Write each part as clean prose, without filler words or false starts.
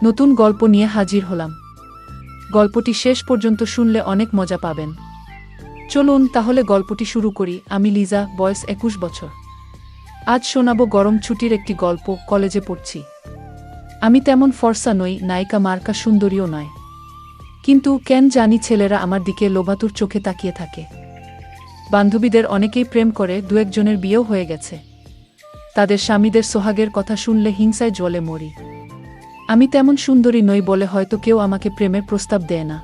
নতুন গল্প নিয়ে হাজির হলাম। গল্পটি শেষ পর্যন্ত শুনলে অনেক মজা পাবেন। চলুন তাহলে গল্পটি শুরু করি। আমি লিজা, বয়স 21 বছর। আজ শোনাবো গরম ছুটির একটি গল্প। কলেজে পড়ছি। আমি তেমন ফর্সা নই, নায়িকা মার্কা সুন্দরীও নয়, কিন্তু কেন জানি ছেলেরা আমার দিকে লোভাতুর চোখে তাকিয়ে থাকে। বান্ধবীদের অনেকেই প্রেম করে, দু একজনের বিয়েও হয়ে গেছে। তাদের স্বামীদের সোহাগের কথা শুনলে হিংসায় জ্বলে মরি। আমি তেমন সুন্দরী নই বলে হয়তো কেউ আমাকে প্রেমের প্রস্তাব দেয় না।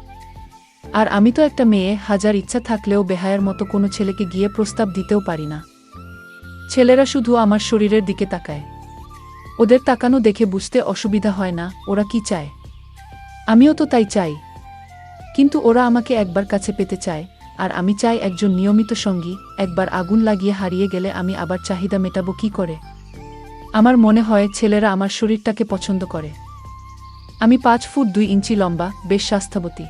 আর আমি তো একটা মেয়ে, হাজার ইচ্ছা থাকলেও বেহায়ার মতো কোনো ছেলেকে গিয়ে প্রস্তাব দিতেও পারি না। ছেলেরা শুধু আমার শরীরের দিকে তাকায়। ওদের তাকানো দেখে বুঝতে অসুবিধা হয় না ওরা কি চায়। আমিও তো তাই চাই, কিন্তু ওরা আমাকে একবার কাছে পেতে চায়, আর আমি চাই একজন নিয়মিত সঙ্গী। একবার আগুন লাগিয়ে হারিয়ে গেলে আমি আবার চাহিদা মেটাবো কি করে? আমার মনে হয় ছেলেরা আমার শরীরটাকে পছন্দ করে। আমি 5 ফুট 2 ইঞ্চি লম্বা, বেশ স্বাস্থ্যবতী।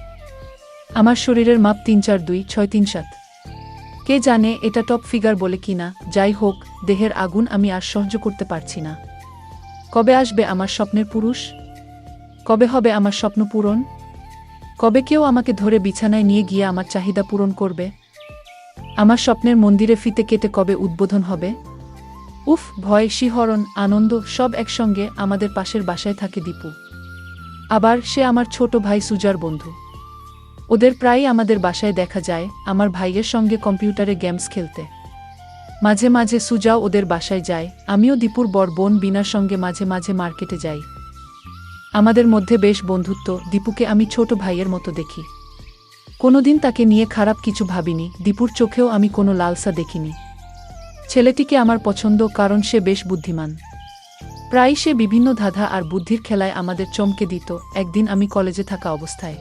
আমার শরীরের মাপ 3-4-2-6-3-7। কে জানে এটা টপ ফিগার বলে কিনা। যাই হোক, দেহের আগুন আমি আর সহ্য করতে পারছি না। কবে আসবে আমার স্বপ্নের পুরুষ? কবে হবে আমার স্বপ্ন পূরণ? কবে কেউ আমাকে ধরে বিছানায় নিয়ে গিয়ে আমার চাহিদা পূরণ করবে? আমার স্বপ্নের মন্দিরে ফিতে কেটে কবে উদ্বোধন হবে? উফ, ভয়, শিহরণ, আনন্দ সব একসঙ্গে। আমাদের পাশের বাসায় থাকে দীপু। আবার সে আমার ছোট ভাই সুজার বন্ধু। ওদের প্রায়ই আমাদের বাসায় দেখা যায় আমার ভাইয়ের সঙ্গে কম্পিউটারে গেমস খেলতে। মাঝে মাঝে সুজাও ওদের বাসায় যায়। আমিও দীপুর বড় বোন বিনার সঙ্গে মাঝে মাঝে মার্কেটে যাই। আমাদের মধ্যে বেশ বন্ধুত্ব। দীপুকে আমি ছোট ভাইয়ের মতো দেখি। কোনোদিন তাকে নিয়ে খারাপ কিছু ভাবিনি। দীপুর চোখেও আমি কোনো লালসা দেখিনি। ছেলেটিকে আমার পছন্দ, কারণ সে বেশ বুদ্ধিমান। প্রায়ই সে বিভিন্ন ধাঁধা আর বুদ্ধির খেলায় আমাদের চমকে দিত। একদিন আমি কলেজে থাকা অবস্থায়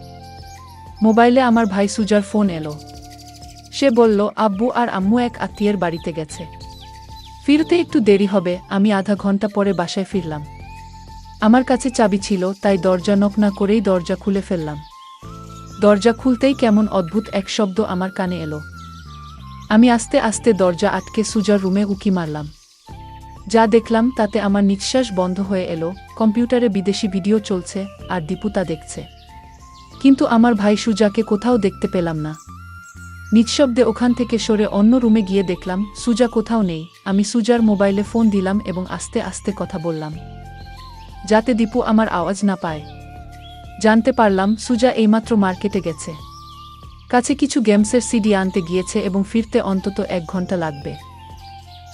মোবাইলে আমার ভাই সুজার ফোন এলো। সে বলল আব্বু আর আম্মু এক আত্মীয়ের বাড়িতে গেছে, ফিরতে একটু দেরি হবে। আমি আধা ঘন্টা পরে বাসায় ফিরলাম। আমার কাছে চাবি ছিল, তাই দরজা নক না করেই দরজা খুলে ফেললাম। দরজা খুলতেই কেমন অদ্ভুত এক শব্দ আমার কানে এলো। আমি আস্তে আস্তে দরজা আটকে সুজার রুমে উকি মারলাম। যা দেখলাম তাতে আমার নিঃশ্বাস বন্ধ হয়ে এলো। কম্পিউটারে বিদেশি ভিডিও চলছে আর দীপু তা দেখছে, কিন্তু আমার ভাই সুজাকে কোথাও দেখতে পেলাম না। নিঃশব্দে ওখান থেকে সরে অন্য রুমে গিয়ে দেখলাম সুজা কোথাও নেই। আমি সুজার মোবাইলে ফোন দিলাম এবং আস্তে আস্তে কথা বললাম, যাতে দীপু আমার আওয়াজ না পায়। জানতে পারলাম সুজা এইমাত্র মার্কেটে গেছে। কাছে কিছু গেমসের সিডি আনতে গিয়েছে এবং ফিরতে অন্তত 1 ঘন্টা লাগবে।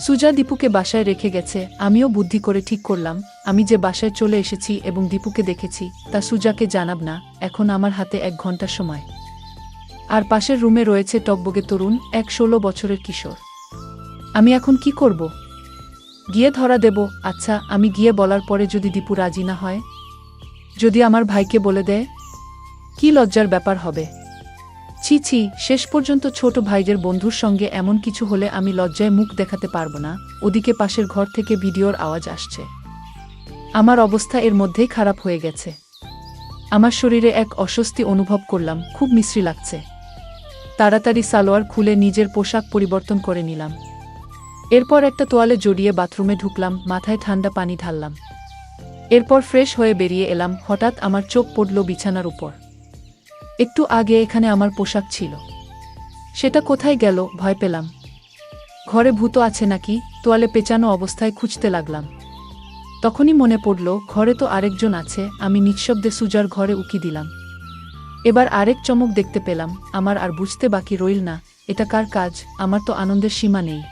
সুজা দীপুকে বাসায় রেখে গেছে। আমিও বুদ্ধি করে ঠিক করলাম, আমি যে বাসায় চলে এসেছি এবং দীপুকে দেখেছি তা সুজাকে জানাব না। এখন আমার হাতে 1 ঘন্টা সময়। আর পাশের রুমে রয়েছে টকবগে তরুণ এক 16 বছরের কিশোর। আমি এখন কি করব? গিয়ে ধরা দেব? আচ্ছা, আমি গিয়ে বলার পরে যদি দীপু রাজি না হয়? যদি আমার ভাইকে বলে দেয়? কি লজ্জার ব্যাপার হবে। ছি ছি, শেষ পর্যন্ত ছোট ভাইদের বন্ধুর সঙ্গে এমন কিছু হলে আমি লজ্জায় মুখ দেখাতে পারবো না। ওদিকে পাশের ঘর থেকে ভিডিওর আওয়াজ আসছে। আমার অবস্থা এর মধ্যেই খারাপ হয়ে গেছে। আমার শরীরে এক অস্বস্তি অনুভব করলাম, খুব বিশ্রী লাগছে। তাড়াতাড়ি সালোয়ার খুলে নিজের পোশাক পরিবর্তন করে নিলাম। এরপর একটা তোয়ালে জড়িয়ে বাথরুমে ঢুকলাম, মাথায় ঠান্ডা পানি ঢাললাম। এরপর ফ্রেশ হয়ে বেরিয়ে এলাম। হঠাৎ আমার চোখ পড়ল বিছানার উপর। একটু আগে এখানে আমার পোশাক ছিল, সেটা কোথায় গেল? ভয় পেলাম। ঘরে ভূত আছে নাকি? তোয়ালে পেঁচানো অবস্থায় খুঁজতে লাগলাম। তখনই মনে পড়ল ঘরে তো আরেকজন আছে। আমি নিঃশব্দে সুজার ঘরে উকি দিলাম। এবার আরেক চমক দেখতে পেলাম। আমার আর বুঝতে বাকি রইল না এটা কার কাজ। আমার তো আনন্দের সীমা নেই।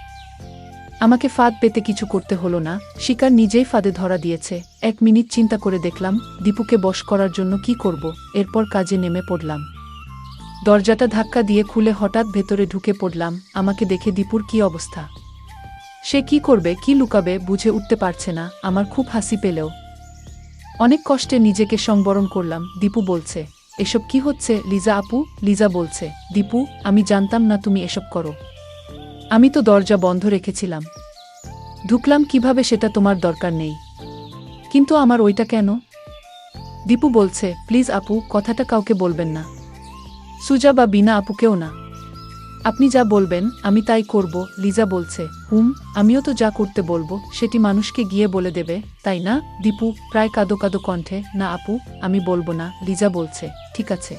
আমাকে ফাঁদ পেতে কিছু করতে হলো না, শিকার নিজেই ফাঁদে ধরা দিয়েছে। 1 মিনিট চিন্তা করে দেখলাম দীপুকে বশ করার জন্য কি করব। এরপর কাজে নেমে পড়লাম। দরজাটা ধাক্কা দিয়ে খুলে হঠাৎ ভেতরে ঢুকে পড়লাম। আমাকে দেখে দীপুর কি অবস্থা। সে কি করবে, কি লুকাবে বুঝে উঠতে পারছে না। আমার খুব হাসি পেলেও অনেক কষ্টে নিজেকে সংবরণ করলাম। দীপু বলছে, এসব কি হচ্ছে লিজা আপু? লিজা বলছে, দীপু, আমি জানতাম না তুমি এসব করো। আমি তো দরজা বন্ধ রেখেছিলাম। ঢুকলাম কিভাবে সেটা তোমার দরকার নেই। কিন্তু আমার ওইটা কেন? দীপু বলছে, প্লিজ আপু, কথাটা কাউকে বলবেন না। সুজা বা বিনা আপুকেও না। আপনি যা বলবেন আমি তাই করব, লিজা বলছে। আমিও তো যা করতে বলবো সেটি মানুষকে গিয়ে বলে দেবে, তাই না? দীপু প্রায় কাঁদো কাঁদো কণ্ঠে, না আপু, আমি বলবো না। লিজা বলছে, ঠিক আছে,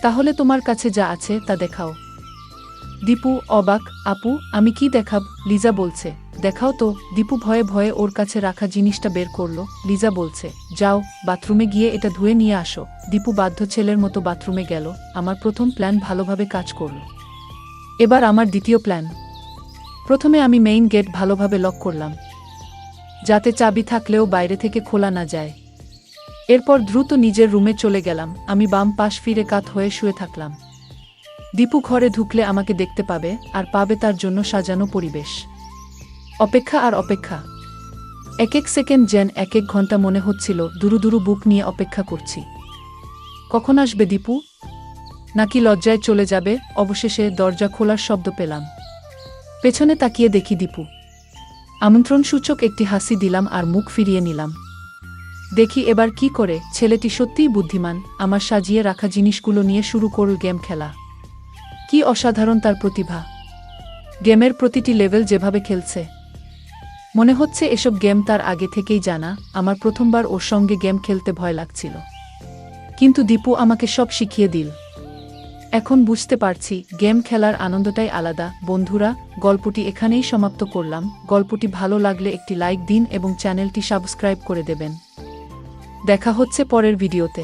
তাহলে তোমার কাছে যা আছে তা দেখাও। দীপু অবাক, আপু আমি কি দেখাব? লিজা বলছে, দেখাও তো। দীপু ভয়ে ভয়ে ওর কাছে রাখা জিনিসটা বের করলো। লিজা বলছে, যাও বাথরুমে গিয়ে এটা ধুয়ে নিয়ে আসো। দীপু বাধ্য ছেলের মতো বাথরুমে গেল। আমার প্রথম প্ল্যান ভালোভাবে কাজ করল। এবার আমার দ্বিতীয় প্ল্যান। প্রথমে আমি মেইন গেট ভালোভাবে লক করলাম, যাতে চাবি থাকলেও বাইরে থেকে খোলা না যায়। এরপর দ্রুত নিজের রুমে চলে গেলাম। আমি বাম পাশ ফিরে কাত হয়ে শুয়ে থাকলাম। দীপু ঘরে ঢুকলে আমাকে দেখতে পাবে, আর পাবে তার জন্য সাজানো পরিবেশ। অপেক্ষা আর অপেক্ষা। এক এক সেকেন্ড যেন এক এক ঘন্টা মনে হচ্ছিল দুরু দুরু বুক নিয়ে অপেক্ষা করছি। কখন আসবে দীপু? নাকি লজ্জায় চলে যাবে? অবশেষে দরজা খোলার শব্দ পেলাম। পেছনে তাকিয়ে দেখি দীপু। আমন্ত্রণসূচক একটি হাসি দিলাম আর মুখ ফিরিয়ে নিলাম। দেখি এবার কি করে। ছেলেটি সত্যিই বুদ্ধিমান। আমার সাজিয়ে রাখা জিনিসগুলো নিয়ে শুরু করল গেম খেলা। কি অসাধারণ তার প্রতিভা! গেমের প্রতিটি লেভেল যেভাবে খেলছে, মনে হচ্ছে এসব গেম তার আগে থেকেই জানা। আমার প্রথমবার ওর সঙ্গে গেম খেলতে ভয় লাগছিল, কিন্তু দীপু আমাকে সব শিখিয়ে দিল। এখন বুঝতে পারছি গেম খেলার আনন্দটাই আলাদা। বন্ধুরা, গল্পটি এখানেই সমাপ্ত করলাম। গল্পটি ভালো লাগলে একটি লাইক দিন এবং চ্যানেলটি সাবস্ক্রাইব করে দেবেন। দেখা হচ্ছে পরের ভিডিওতে।